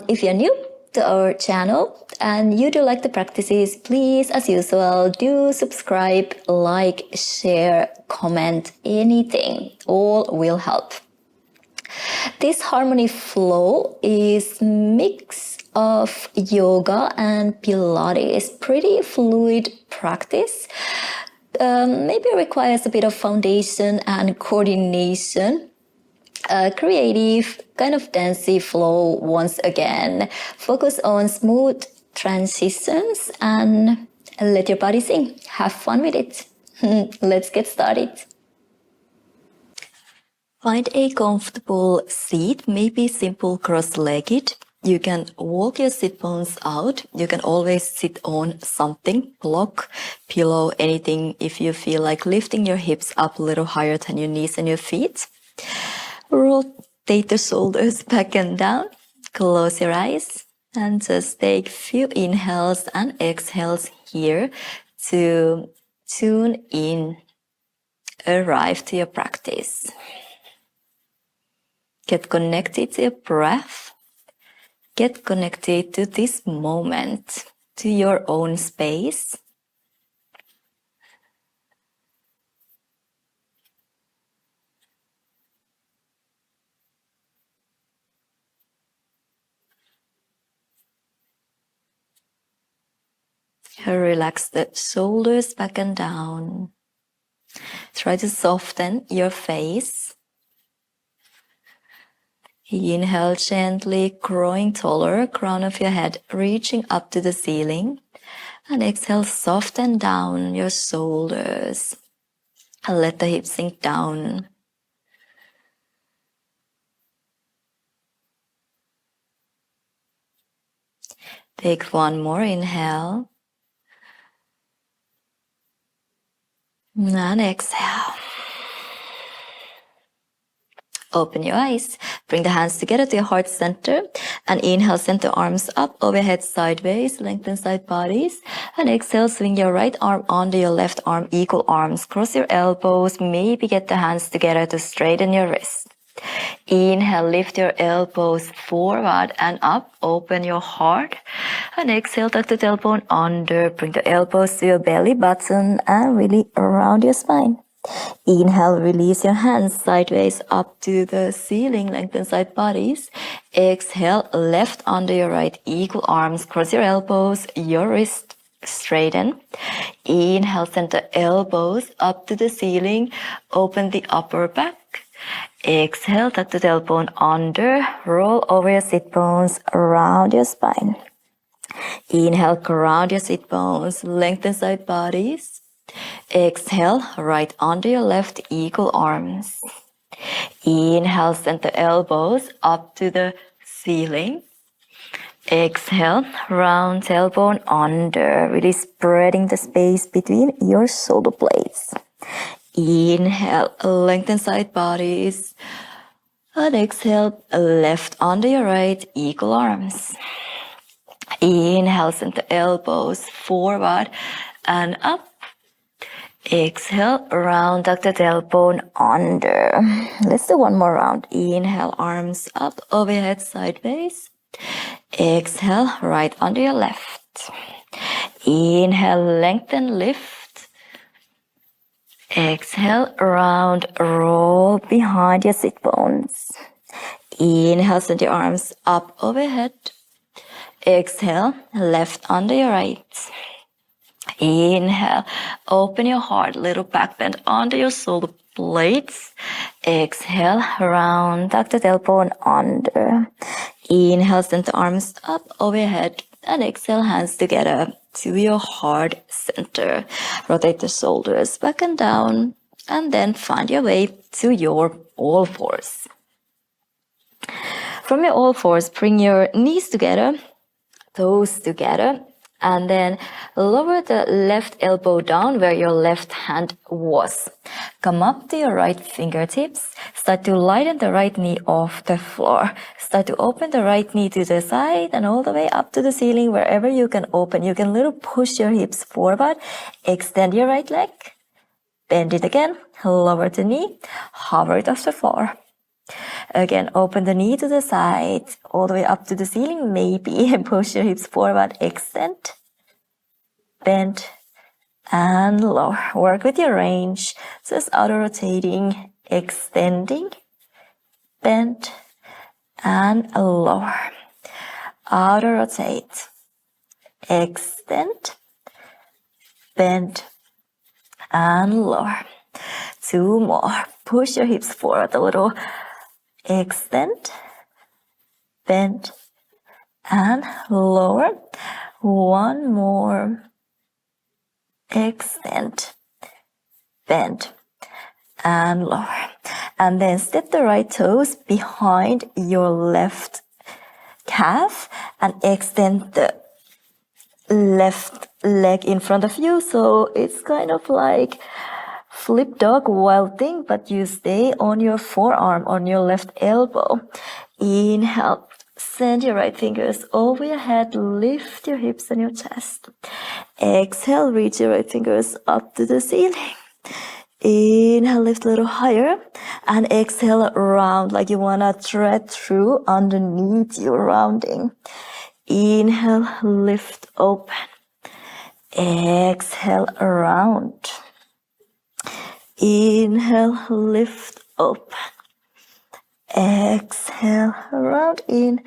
If you're new to our channel and you do like the practices, please, as usual, do subscribe, like, share, comment, anything. All will help. This harmony flow is mix of yoga and Pilates, pretty fluid practice. Maybe requires a bit of foundation and coordination. Creative, kind of dancey flow once again. Focus on smooth transitions and let your body sing. Have fun with it. Let's get started. Find a comfortable seat, maybe simple cross-legged. You can walk your sit bones out. You can always sit on something, block, pillow, anything if you feel like lifting your hips up a little higher than your knees and your feet. Rotate the shoulders back and down. Close your eyes and just take a few inhales and exhales here to tune in, arrive to your practice. Get connected to your breath. Get connected to this moment, to your own space. Relax the shoulders back and down. Try to soften your face. Inhale gently, growing taller, crown of your head reaching up to the ceiling. And exhale, soften down your shoulders. And let the hips sink down. Take one more inhale. And exhale. Open your eyes. Bring the hands together to your heart center. And inhale, send the arms up, overhead, sideways. Lengthen side bodies. And exhale, swing your right arm onto your left arm, equal arms. Cross your elbows. Maybe get the hands together to straighten your wrist. Inhale, lift your elbows forward and up. Open your heart. And exhale, tuck the tailbone under. Bring the elbows to your belly button and really around your spine. Inhale, release your hands sideways up to the ceiling, lengthen side bodies. Exhale, left under your right, equal arms. Cross your elbows, your wrist, straighten. Inhale, send the elbows up to the ceiling. Open the upper back. Exhale, tuck the tailbone under. Roll over your sit bones around your spine. Inhale, ground your sit bones, lengthen side bodies. Exhale, right under your left, equal arms. Inhale, send the elbows up to the ceiling. Exhale, round tailbone under, really spreading the space between your shoulder blades. Inhale, lengthen side bodies. And exhale, left under your right, equal arms. Inhale, send the elbows forward and up. Exhale, round, tuck the tailbone under. Let's do one more round. Inhale, arms up, overhead, sideways. Exhale, right under your left. Inhale, lengthen, lift. Exhale, round, roll behind your sit bones. Inhale, send your arms up overhead. Exhale, left under your right. Inhale, open your heart, little back bend under your shoulder blades. Exhale, round, tuck the tailbone under. Inhale, send the arms up overhead. And exhale, hands together to your heart center. Rotate the shoulders back and down. And then find your way to your all fours. From your all fours, bring your knees together, toes together. And then lower the left elbow down where your left hand was. Come up to your right fingertips. Start to lighten the right knee off the floor. Start to open the right knee to the side and all the way up to the ceiling wherever you can open. You can little push your hips forward. Extend your right leg. Bend it again. Lower the knee. Hover it off the floor. Again, open the knee to the side, all the way up to the ceiling, maybe. Push your hips forward, extend, bend, and lower. Work with your range. Just auto-rotating, extending, bend, and lower. Auto-rotate, extend, bend, and lower. 2 more. Push your hips forward a little. Extend, bend, and lower. 1 more. Extend, bend, and lower. And then step the right toes behind your left calf and extend the left leg in front of you. So it's kind of like flip dog wild thing, but you stay on your forearm, on your left elbow. Inhale, send your right fingers over your head, lift your hips and your chest. Exhale, reach your right fingers up to the ceiling. Inhale, lift a little higher, and exhale, round like you wanna thread through underneath you, rounding. Inhale, lift, open. Exhale, round. Inhale, lift, open. Exhale, round in.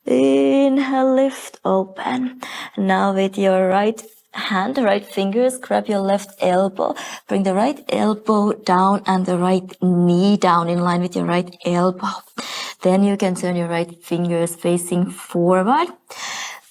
Inhale, lift, open. Now with your right hand, right fingers, grab your left elbow. Bring the right elbow down and the right knee down in line with your right elbow. Then you can turn your right fingers facing forward.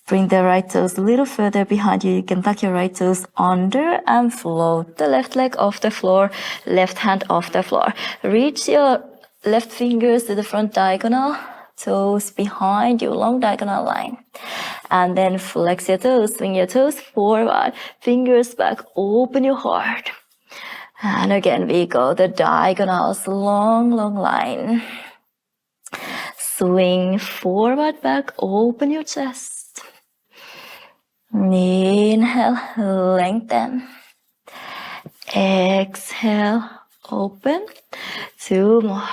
Bring the right toes a little further behind you. You can tuck your right toes under and float the left leg off the floor, left hand off the floor. Reach your left fingers to the front diagonal, toes behind you, long diagonal line. And then flex your toes, swing your toes forward, fingers back, open your heart. And again, we go the diagonals, long, long line. Swing forward, back, open your chest. Inhale, lengthen. Exhale, open. 2 more.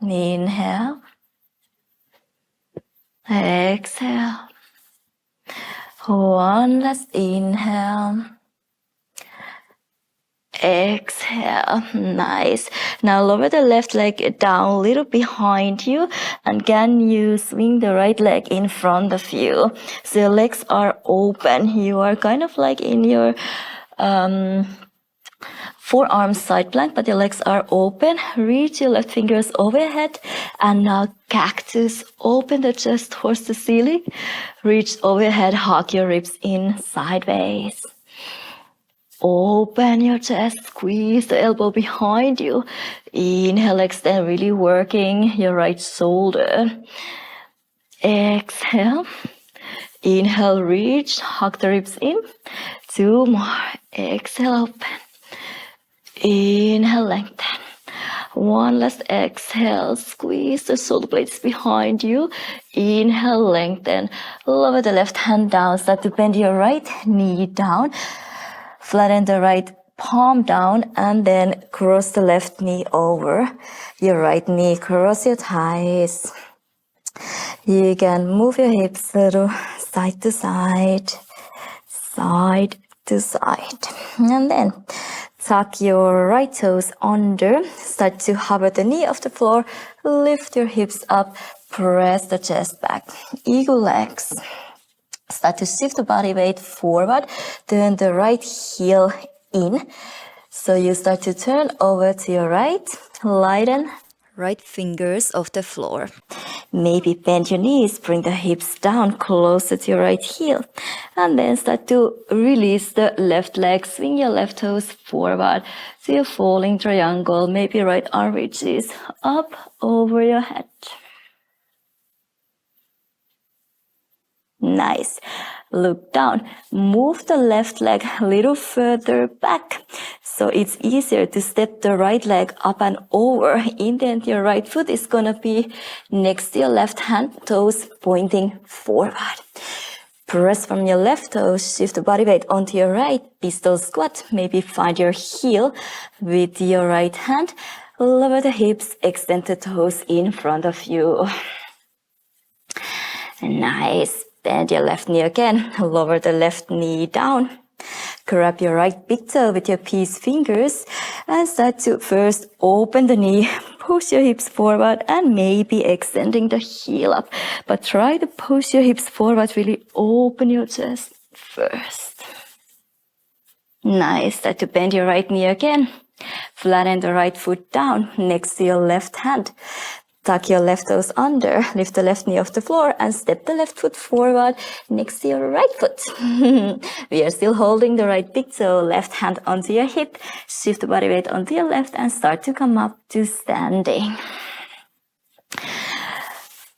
Inhale. Exhale. 1 last inhale. Exhale. Nice. Now lower the left leg down a little behind you, and can you swing the right leg in front of you? So your legs are open. You are kind of like in your forearm side plank, but your legs are open. Reach your left fingers overhead, and now cactus. Open the chest towards the ceiling. Reach overhead, hug your ribs in sideways. Open your chest, squeeze the elbow behind you. Inhale, extend, really working your right shoulder. Exhale. Inhale, reach, hug the ribs in. 2 more. Exhale, open. Inhale, lengthen. 1 last exhale, squeeze the shoulder blades behind you. Inhale, lengthen. Lower the left hand down, start to bend your right knee down. Flatten the right palm down, and then cross the left knee over your right knee. Cross your thighs. You can move your hips a little side to side, side to side. And then tuck your right toes under. Start to hover the knee off the floor. Lift your hips up. Press the chest back. Eagle legs. Start to shift the body weight forward. Turn the right heel in. So you start to turn over to your right. Lighten right fingers off the floor. Maybe bend your knees. Bring the hips down closer to your right heel. And then start to release the left leg. Swing your left toes forward to your falling triangle. Maybe right arm reaches up over your head. Nice. Look down. Move the left leg a little further back. So it's easier to step the right leg up and over. In the end, your right foot is gonna be next to your left hand, toes pointing forward. Press from your left toes, shift the body weight onto your right, pistol squat. Maybe find your heel with your right hand. Lower the hips, extend the toes in front of you. Nice. Bend your left knee again. Lower the left knee down. Grab your right big toe with your peace fingers and start to first open the knee. Push your hips forward and maybe extending the heel up. But try to push your hips forward. Really open your chest first. Nice. Start to bend your right knee again. Flatten the right foot down next to your left hand. Tuck your left toes under, lift the left knee off the floor and step the left foot forward next to your right foot. We are still holding the right big toe, left hand onto your hip, shift the body weight onto your left and start to come up to standing.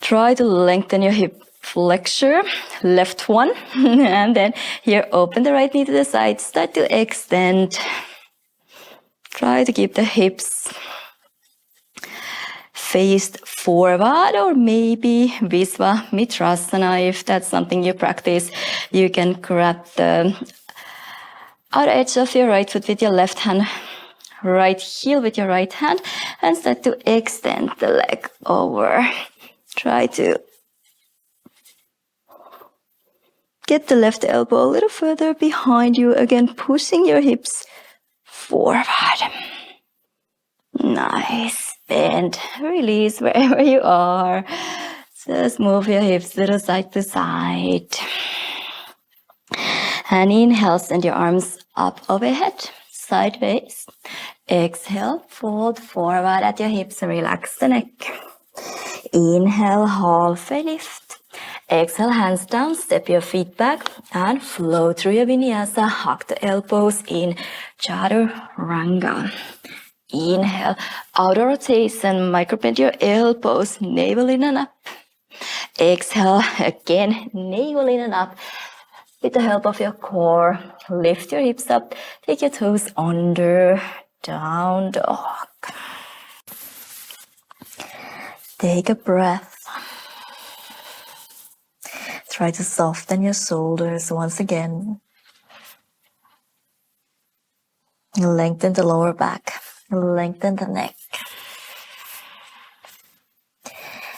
Try to lengthen your hip flexor, left one, and then here open the right knee to the side, start to extend. Try to keep the hips faced forward or maybe Visva Mitrasana. If that's something you practice, you can grab the outer edge of your right foot with your left hand, right heel with your right hand and start to extend the leg over. Try to get the left elbow a little further behind you, again pushing your hips forward. Nice. Bend, release wherever you are. Just move your hips little side to side. And inhale, send your arms up overhead, sideways. Exhale, fold forward at your hips and relax the neck. Inhale, halfway lift. Exhale, hands down, step your feet back and flow through your vinyasa. Hug the elbows in chaturanga. Inhale, outer rotation, micro-bend your elbows, navel in and up. Exhale, again, navel in and up. With the help of your core, lift your hips up, take your toes under, down dog. Take a breath. Try to soften your shoulders once again. Lengthen the lower back. Lengthen the neck.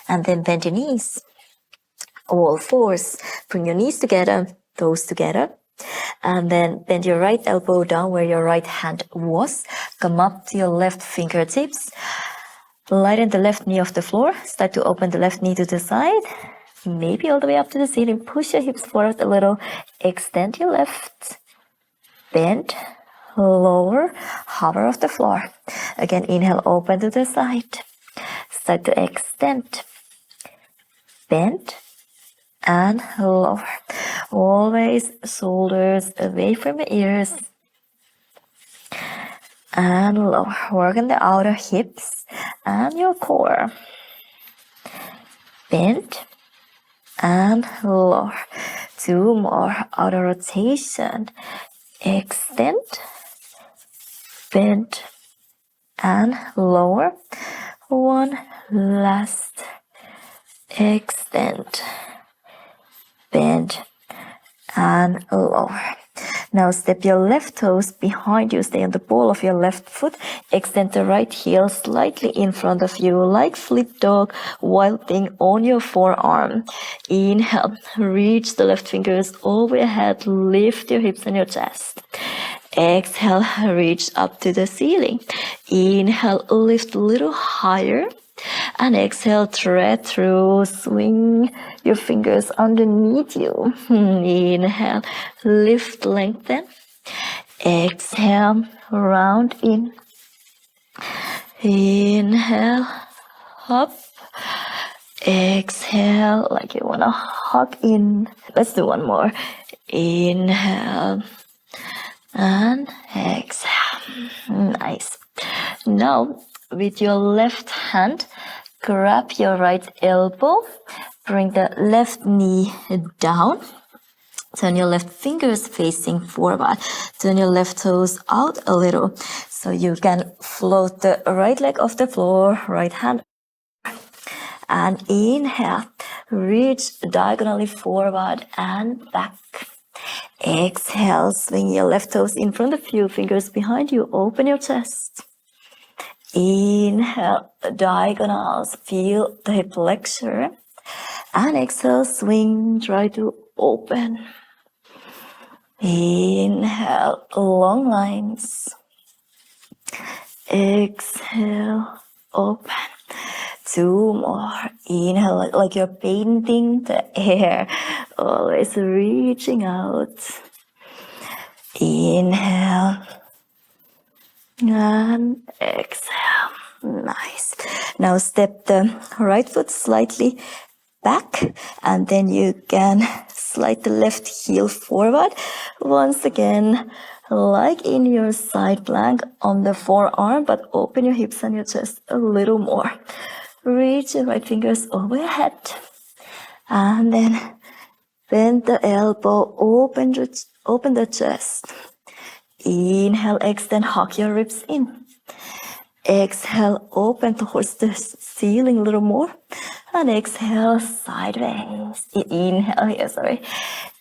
And then bend your knees. All fours. Bring your knees together, toes together. And then bend your right elbow down where your right hand was. Come up to your left fingertips. Lighten the left knee off the floor. Start to open the left knee to the side. Maybe all the way up to the ceiling. Push your hips forward a little. Extend your left. Bend. Lower, hover off the floor. Again, inhale, open to the side. Start to extend. Bend and lower. Always shoulders away from the ears. And lower. Work on the outer hips and your core. Bend and lower. Two more. Outer rotation. Extend. Bend and lower. One last. Extend. Bend and lower. Now step your left toes behind you. Stay on the ball of your left foot. Extend the right heel slightly in front of you like flip dog, wild thing on your forearm. Inhale. Reach the left fingers overhead. Lift your hips and your chest. Exhale, reach up to the ceiling. Inhale, lift a little higher. And exhale, thread through, swing your fingers underneath you. Inhale, lift, lengthen. Exhale, round in. Inhale, up. Exhale, like you want to hug in. Let's do one more. Inhale. And exhale. Nice. Now, with your left hand, grab your right elbow. Bring the left knee down. Turn your left fingers facing forward. Turn your left toes out a little. So you can float the right leg off the floor, right hand. And inhale. Reach diagonally forward and back. Exhale, swing your left toes in front of you, fingers behind you, open your chest. Inhale, diagonals, feel the hip flexor. And exhale, swing, try to open. Inhale, long lines. Exhale, open. 2 more. Inhale, like you're painting the air. Always reaching out. Inhale. And exhale. Nice. Now step the right foot slightly back, and then you can slide the left heel forward. Once again, like in your side plank on the forearm, but open your hips and your chest a little more. Reach your right fingers overhead, and then bend the elbow, open the chest. Inhale, extend, hug your ribs in. Exhale, open towards the ceiling a little more. And exhale, sideways. Inhale here, sorry.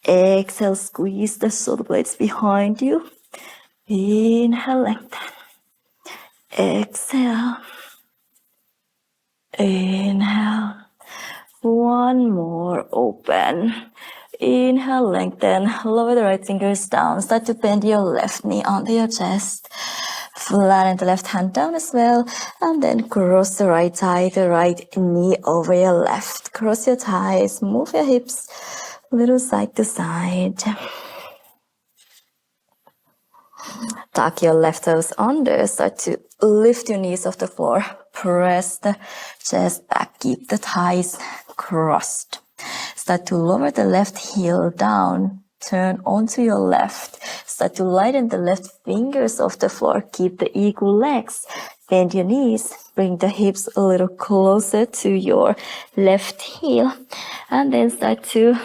Exhale, squeeze the shoulder blades behind you. Inhale, lengthen. Exhale. Inhale. One more, open. Inhale, lengthen. Lower the right fingers down. Start to bend your left knee onto your chest. Flatten the left hand down as well. And then cross the right thigh, the right knee over your left. Cross your thighs, move your hips a little side to side. Tuck your left toes under. Start to lift your knees off the floor. Press the chest back. Keep the thighs crossed. Start to lower the left heel down. Turn onto your left. Start to lighten the left fingers off the floor. Keep the equal legs. Bend your knees. Bring the hips a little closer to your left heel. And then start to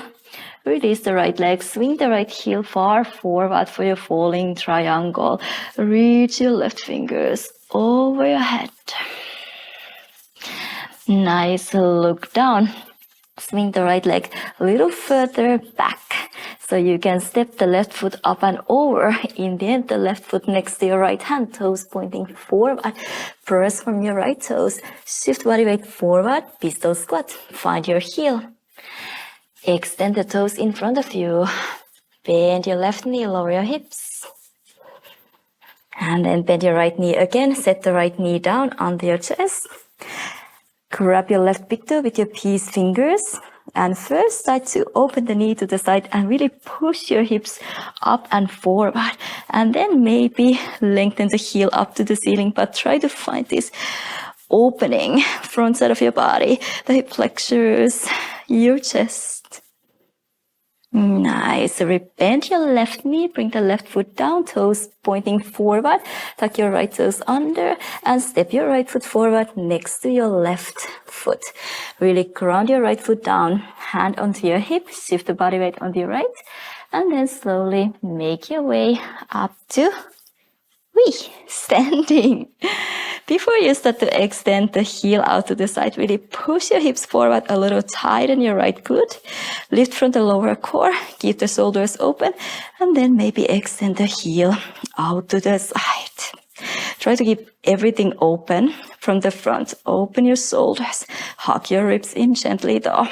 release the right leg. Swing the right heel far forward for your falling triangle. Reach your left fingers over your head. Nice. Look down. Swing the right leg a little further back. So you can step the left foot up and over. In the end, the left foot next to your right hand, toes pointing forward. Press from your right toes. Shift body weight forward. Pistol squat. Find your heel. Extend the toes in front of you. Bend your left knee, lower your hips. And then bend your right knee again. Set the right knee down onto your chest. Grab your left big toe with your peace fingers. And first start to open the knee to the side and really push your hips up and forward. And then maybe lengthen the heel up to the ceiling, but try to find this opening, front side of your body, the hip flexors, your chest. Nice. Bend your left knee, bring the left foot down, toes pointing forward. Tuck your right toes under and step your right foot forward next to your left foot. Really ground your right foot down, hand onto your hip, shift the body weight onto your right, and then slowly make your way up to standing. Before you start to extend the heel out to the side, really push your hips forward a little, tighten your right glute, lift from the lower core, keep the shoulders open, and then maybe extend the heel out to the side. Try to keep everything open from the front. Open your shoulders, hug your ribs in gently though.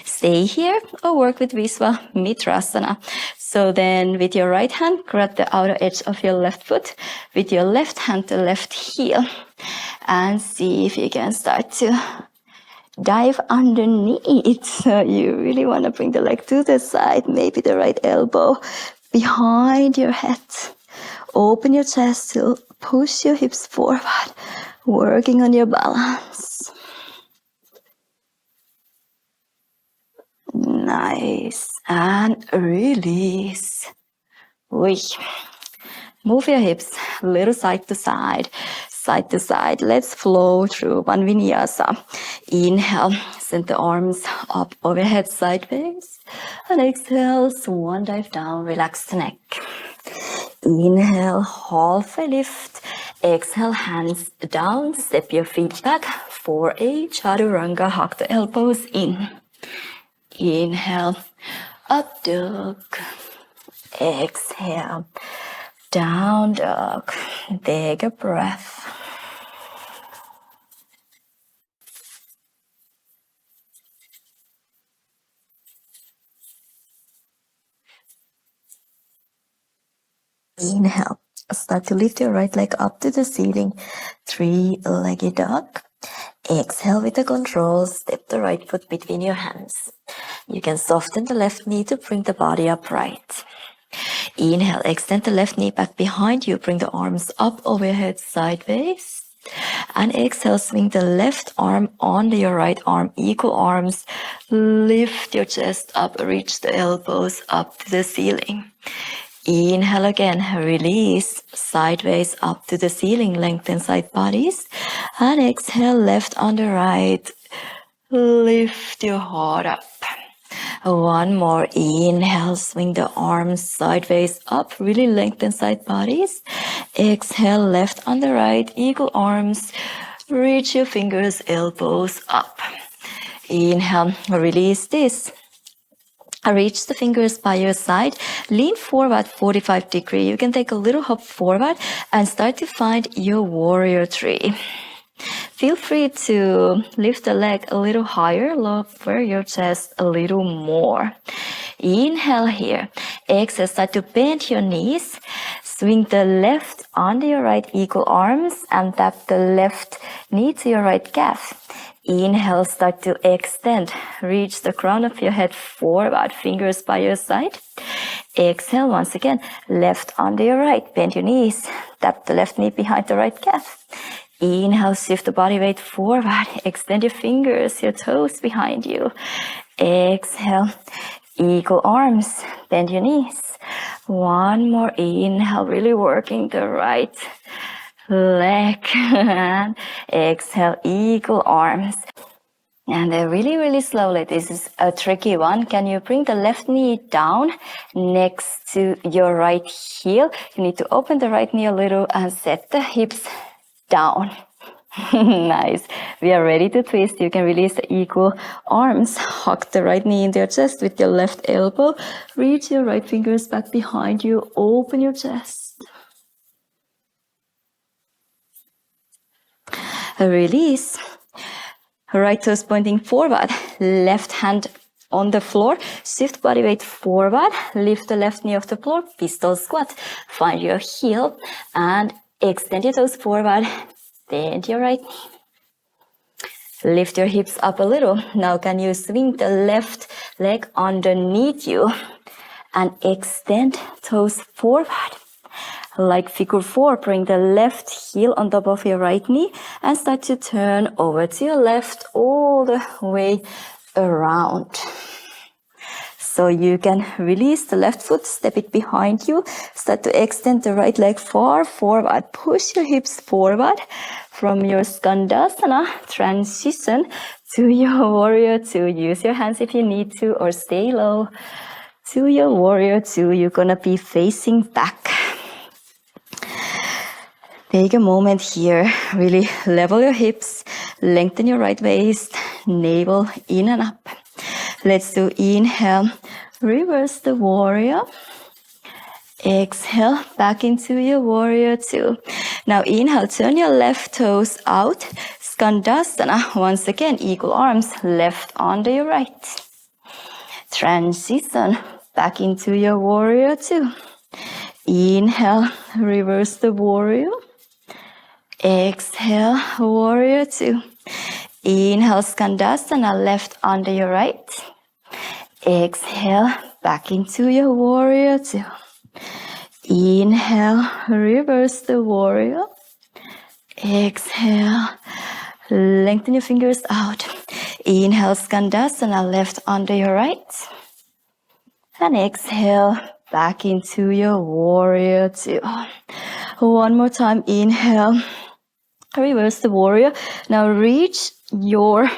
Stay here or work with Visva Mitrasana. So then with your right hand, grab the outer edge of your left foot. With your left hand, the left heel. And see if you can start to dive underneath. So you really want to bring the leg to the side, maybe the right elbow behind your head. Open your chest to push your hips forward, working on your balance. Nice. And release. Move your hips a little side to side, side to side. Let's flow through one vinyasa. Inhale, send the arms up overhead sideways. And exhale, swan dive down, relax the neck. Inhale, halfway lift. Exhale, hands down, step your feet back for a chaturanga, hug the elbows in. Inhale, up dog. Exhale, down dog. Take a breath. Inhale. Start to lift your right leg up to the ceiling. Three-legged dog. Exhale with the control. Step the right foot between your hands. You can soften the left knee to bring the body upright. Inhale, extend the left knee back behind you. Bring the arms up overhead sideways. And exhale, swing the left arm onto your right arm, equal arms. Lift your chest up, reach the elbows up to the ceiling. Inhale again, release, sideways up to the ceiling, lengthen side bodies. And exhale, left on the right, lift your heart up. One more, inhale, swing the arms sideways up, really lengthen side bodies. Exhale, left on the right, eagle arms, reach your fingers, elbows up. Inhale, release this. Reach the fingers by your side, lean forward 45 degrees. You can take a little hop forward and start to find your warrior three. Feel free to lift the leg a little higher, lower your chest a little more. Inhale here. Exhale, start to bend your knees. Swing the left onto your right equal arms and tap the left knee to your right calf. Inhale, start to extend. Reach the crown of your head forward, fingers by your side. Exhale once again, left onto your right. Bend your knees. Tap the left knee behind the right calf. Inhale, shift the body weight forward. Extend your fingers, your toes behind you. Exhale, eagle arms. Bend your knees. One more inhale, really working the right leg. And exhale, eagle arms. And really, really slowly, this is a tricky one. Can you bring the left knee down next to your right heel? You need to open the right knee a little and set the hips down. Nice. We are ready to twist. You can release the equal arms. Hug the right knee into your chest with your left elbow. Reach your right fingers back behind you. Open your chest. Release. Right toes pointing forward. Left hand on the floor. Shift body weight forward. Lift the left knee off the floor. Pistol squat. Find your heel and extend your toes forward. Bend your right knee. Lift your hips up a little. Now can you swing the left leg underneath you and extend toes forward. Like figure four, bring the left heel on top of your right knee and start to turn over to your left all the way around. So you can release the left foot, step it behind you, start to extend the right leg far forward, push your hips forward from your Skandasana, transition to your warrior two. Use your hands if you need to or stay low. To your warrior two, you're gonna be facing back. Take a moment here, really level your hips, lengthen your right waist, navel in and up. Let's do inhale, reverse the warrior. Exhale, back into your warrior two. Now inhale, turn your left toes out. Skandasana, once again, equal arms, left onto your right. Transition, back into your warrior two. Inhale, reverse the warrior. Exhale, warrior two. Inhale, Skandasana, left onto your right. Exhale, back into your warrior two. Inhale, reverse the warrior. Exhale, lengthen your fingers out. Inhale, Skandasana, left onto your right. And exhale, back into your warrior two. One more time, inhale, reverse the warrior. Now reach your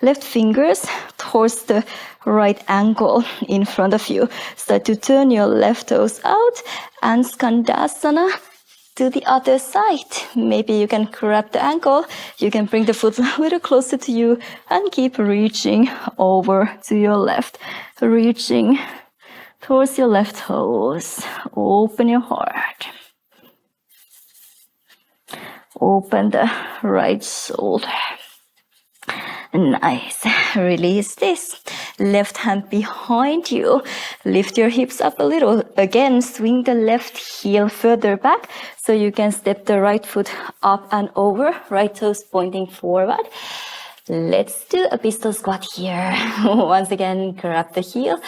left fingers towards the right ankle in front of you. Start to turn your left toes out and Skandasana to the other side. Maybe you can grab the ankle. You can bring the foot a little closer to you and keep reaching over to your left. Reaching towards your left toes. Open your heart. Open the right shoulder. Nice. Release this. Left hand behind you. Lift your hips up a little. Again, swing the left heel further back so you can step the right foot up and over. Right toes pointing forward. Let's do a pistol squat here. Once again, grab the heel.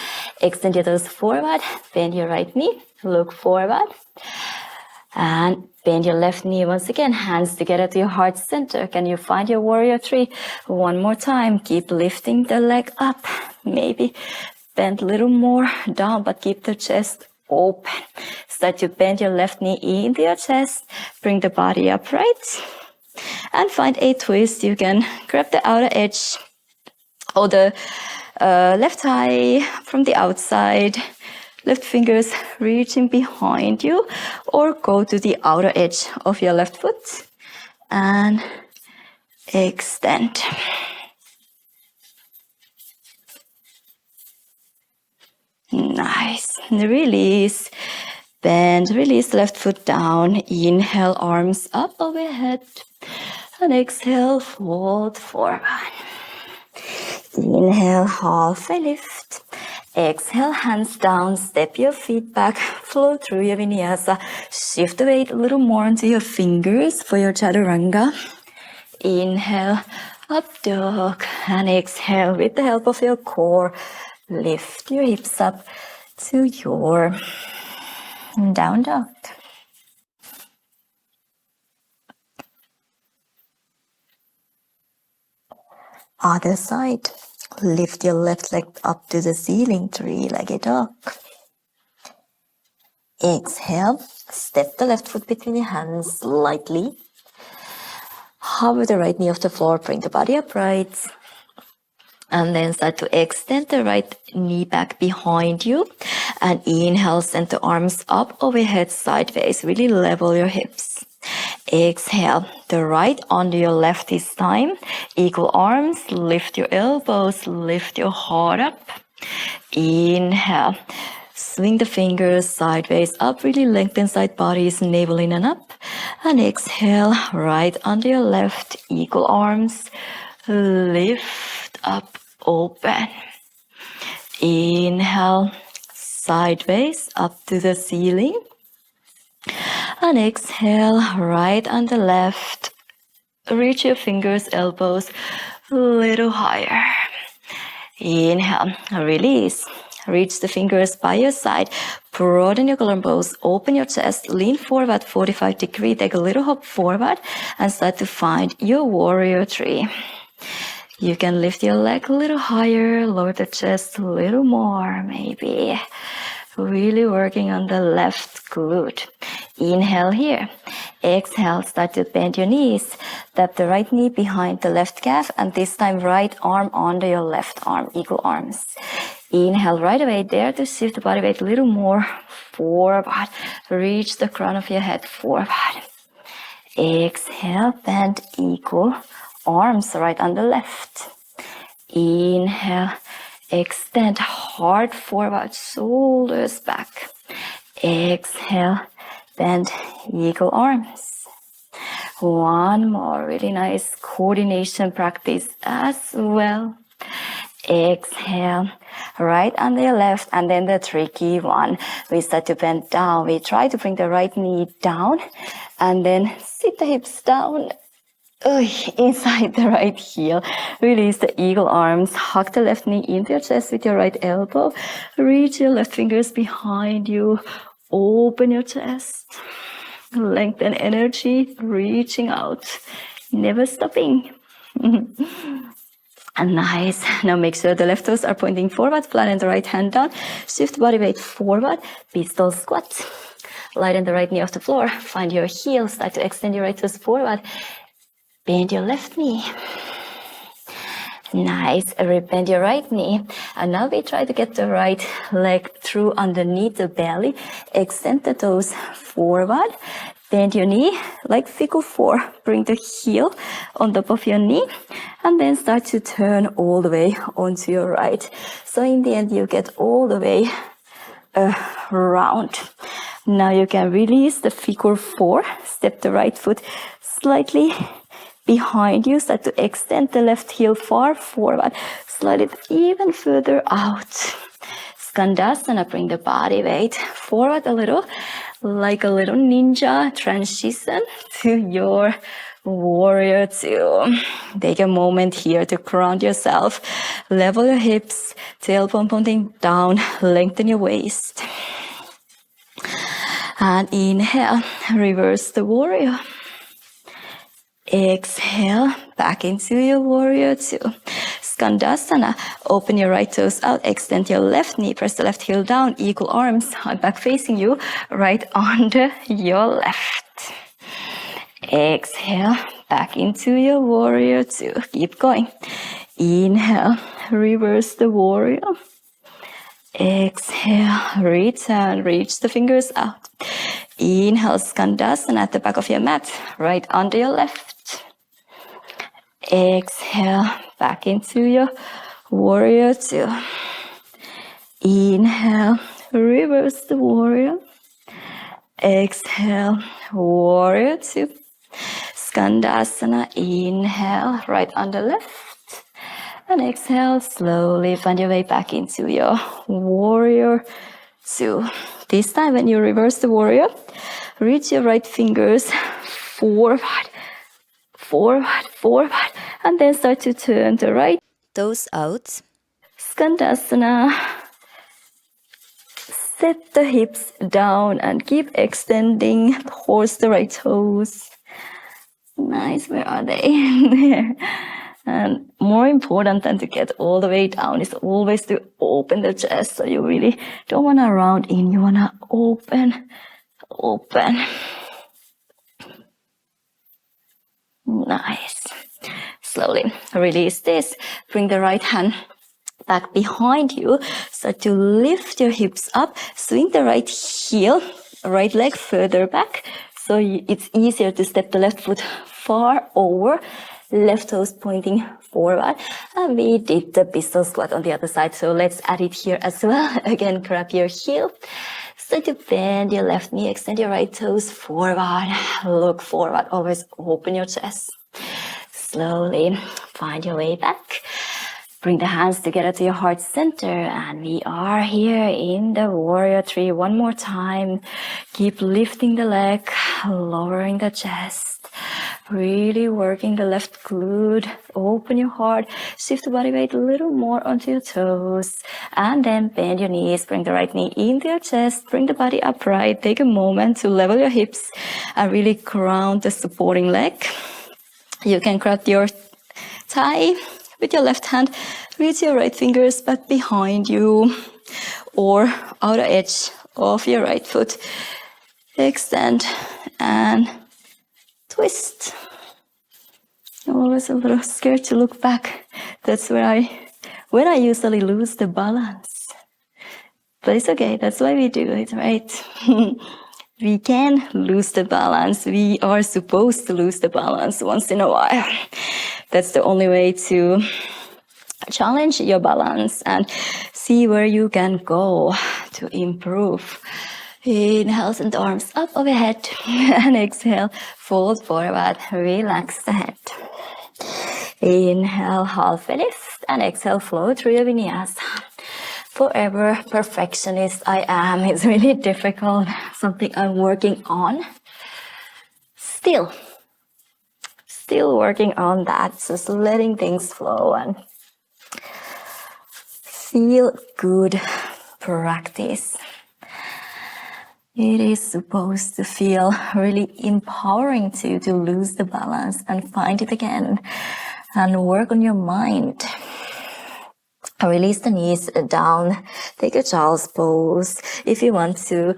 Extend your toes forward. Bend your right knee. Look forward. And bend your left knee once again, hands together to your heart center. Can you find your warrior three? One more time. Keep lifting the leg up. Maybe bend a little more down, but keep the chest open. Start to bend your left knee into your chest. Bring the body upright. And find a twist. You can grab the outer edge or the left thigh from the outside. Left fingers reaching behind you, or go to the outer edge of your left foot and extend. Nice. Release. Bend, release left foot down. Inhale, arms up overhead. And exhale, fold forward. Inhale, halfway lift. Exhale, hands down, step your feet back, flow through your vinyasa. Shift the weight a little more onto your fingers for your chaturanga. Inhale, up dog, and exhale with the help of your core. Lift your hips up to your down dog. Other side. Lift your left leg up to the ceiling, three-legged dog. Exhale, step the left foot between your hands lightly. Hover the right knee off the floor, bring the body upright. And then start to extend the right knee back behind you. And inhale, send the arms up overhead sideways. Really level your hips. Exhale, the right onto your left this time. Equal arms, lift your elbows, lift your heart up. Inhale, swing the fingers sideways up, really lengthen side bodies, navel in and up. And exhale, right onto your left, equal arms, lift up, open. Inhale, sideways up to the ceiling. And exhale, right on the left. Reach your fingers, elbows a little higher. Inhale, release. Reach the fingers by your side. Broaden your collarbones, open your chest, lean forward 45 degrees. Take a little hop forward and start to find your warrior three. You can lift your leg a little higher, lower the chest a little more, maybe. Really working on the left glute. Inhale here. Exhale, start to bend your knees. Tap the right knee behind the left calf, and this time right arm onto your left arm, equal arms. Inhale right away, dare to shift the body weight a little more forward. Reach the crown of your head forward. Exhale, bend equal arms right on the left. Inhale, extend heart forward, shoulders back. Exhale, bend eagle arms. One more really nice coordination practice as well. Exhale, right on the left, and then the tricky one. We start to bend down. We try to bring the right knee down and then sit the hips down. Inside the right heel. Release the eagle arms. Hug the left knee into your chest with your right elbow. Reach your left fingers behind you. Open your chest. Lengthen energy. Reaching out. Never stopping. And nice. Now make sure the left toes are pointing forward. Flatten the right hand down. Shift body weight forward. Pistol squat. Lighten the right knee off the floor. Find your heel. Start to extend your right toes forward. Bend your left knee. Nice. Bend your right knee. And now we try to get the right leg through underneath the belly. Extend the toes forward. Bend your knee like figure four. Bring the heel on top of your knee. And then start to turn all the way onto your right. So in the end, you get all the way around. Now you can release the figure four. Step the right foot slightly behind you. Start to extend the left heel far forward. Slide it even further out. Skandasana, bring the body weight forward a little, like a little ninja transition to your warrior two. Take a moment here to ground yourself. Level your hips, tailbone pointing down, lengthen your waist. And inhale, reverse the warrior. Exhale, back into your warrior two. Skandasana, open your right toes out, extend your left knee, press the left heel down, equal arms, back facing you, right under your left. Exhale, back into your warrior two. Keep going. Inhale, reverse the warrior. Exhale, return, reach the fingers out. Inhale, Skandasana at the back of your mat, right under your left. Exhale, back into your warrior two. Inhale, reverse the warrior. Exhale, warrior two. Skandasana, inhale, right under left. And exhale, slowly find your way back into your warrior two. This time when you reverse the warrior, reach your right fingers forward, forward, forward, and then start to turn the right toes out. Skandasana. Set the hips down and keep extending towards the right toes. Nice, where are they? There. And more important than to get all the way down is always to open the chest. So you really don't want to round in, you want to open. Nice. Slowly release this. Bring the right hand back behind you. Start to lift your hips up. Swing the right heel, right leg further back. So it's easier to step the left foot far over. Left toes pointing forward. And we did the pistol squat on the other side. So let's add it here as well. Again, grab your heel. Start to bend your left knee, extend your right toes forward. Look forward, always open your chest. Slowly find your way back. Bring the hands together to your heart center. And we are here in the warrior three. One more time. Keep lifting the leg, lowering the chest. Really working the left glute. Open your heart. Shift the body weight a little more onto your toes. And then bend your knees. Bring the right knee into your chest. Bring the body upright. Take a moment to level your hips and really ground the supporting leg. You can grab your thigh with your left hand. Reach your right fingers back behind you or outer edge of your right foot. Extend and twist. I'm always a little scared to look back. That's when I usually lose the balance. But it's okay, that's why we do it, right? We can lose the balance. We are supposed to lose the balance once in a while. That's the only way to challenge your balance and see where you can go to improve. Inhale, send the arms up overhead and exhale, fold forward, relax the head. Inhale, half a lift and exhale, flow through your vinyasa. Forever perfectionist I am. It's really difficult, something I'm working on. Still working on that, just letting things flow and feel good practice. It is supposed to feel really empowering to lose the balance and find it again and work on your mind. Release the knees down, take a child's pose. If you want to,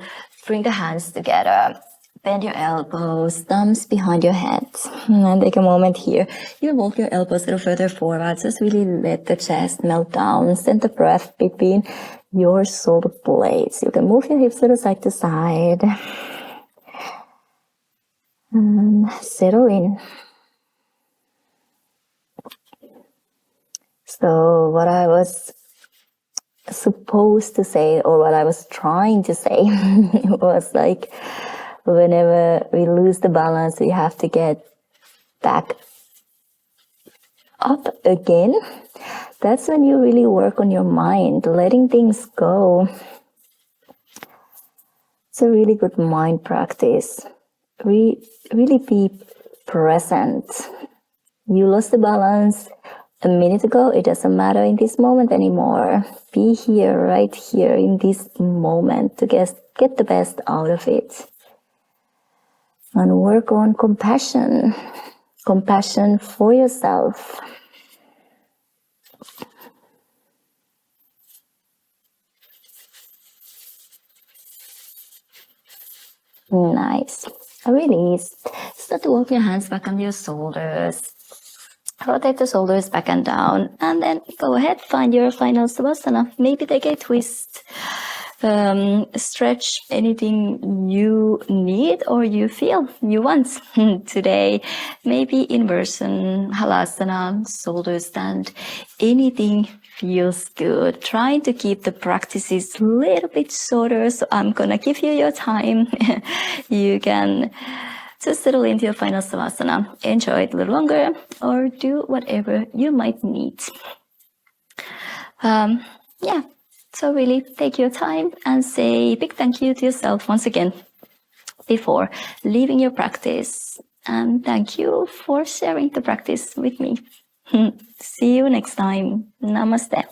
bring the hands together, bend your elbows, thumbs behind your head. And take a moment here. You walk your elbows a little further forward, just really let the chest melt down. Send the breath between your shoulder blades. You can move your hips a little side to side. And settle in. So what I was supposed to say, or what I was trying to say, was like, whenever we lose the balance, we have to get back up again, that's when you really work on your mind, letting things go. It's a really good mind practice. Really be present. You lost the balance a minute ago. It doesn't matter in this moment anymore. Be here, right here in this moment to get the best out of it. And work on compassion. Compassion for yourself. Nice. Release. Start to walk your hands back on your shoulders. Rotate the shoulders back and down. And then go ahead, find your final Savasana. Maybe take a twist. Stretch anything you need or you feel you want today. Maybe inversion, halasana, shoulder stand. Anything feels good. Trying to keep the practices a little bit shorter, so I'm gonna give you your time. You can just settle into your final savasana, enjoy it a little longer, or do whatever you might need. So really take your time and say a big thank you to yourself once again before leaving your practice. And thank you for sharing the practice with me. See you next time. Namaste.